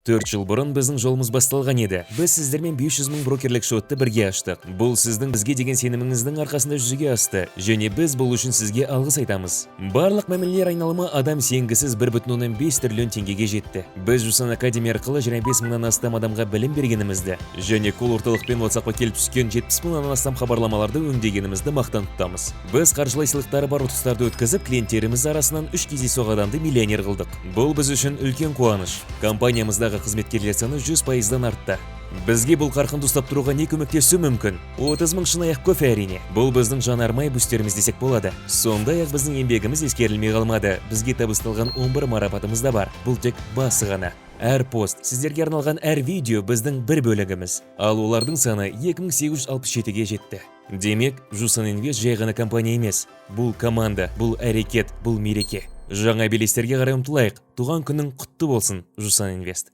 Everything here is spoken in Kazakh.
4 жыл бұрын біздің жолымыз басталған еді. Біз сіздермен 500 мың брокерлік шотты бірге аштық. Бұл сіздің бізге деген сеніміңіздің арқасында жүзеге асты, және біз бұл үшін сізге алғыс айтамыз. Барлық мәмілелер айналымы адам сенгісіз 1,5 триллион теңгеге жетті. Біз Жусан Академия арқылы 25 мыңнан астам адамға білім бергенімізді, және кол орталықпен WhatsApp-қа келіп түскен 70 мыңнан астам хабарламаларды өңдегенімізді мақтан тұтамыз. Біз қаржылай сыйлықтары бар ұтыстарды өткізіп, клиенттеріміз арасынан 3 кездейсоқ адамды миллионер қылдық. Бұл біз үшін үлкен қуаныш. Компаниямыздағы қызметкерлер саны 100%-дан артты. Бізге бұл қарқынды ұстап тұруға не көмектесу мүмкін? 30 мың шынайық кофе әрине. Бұл біздің жанармай бустеріміз десек болады. Сондай-ақ біздің еңбегіміз ескерілмей қалмады. Бізге табысталған 11 марапатымыз да бар. Бұл тек басы ғана. Әр пост, сіздерге арналған әр видео біздің бір бөлігіміз. Ал олардың саны 2867-ге жетті. Демек, Жусан Инвест жай ғана компания емес. Бұл команда, бұл әрекет, бұл мереке. Жаңа белестерге қарай ұмтылайық. Туған күнің құтты болсын, Жусан Инвест.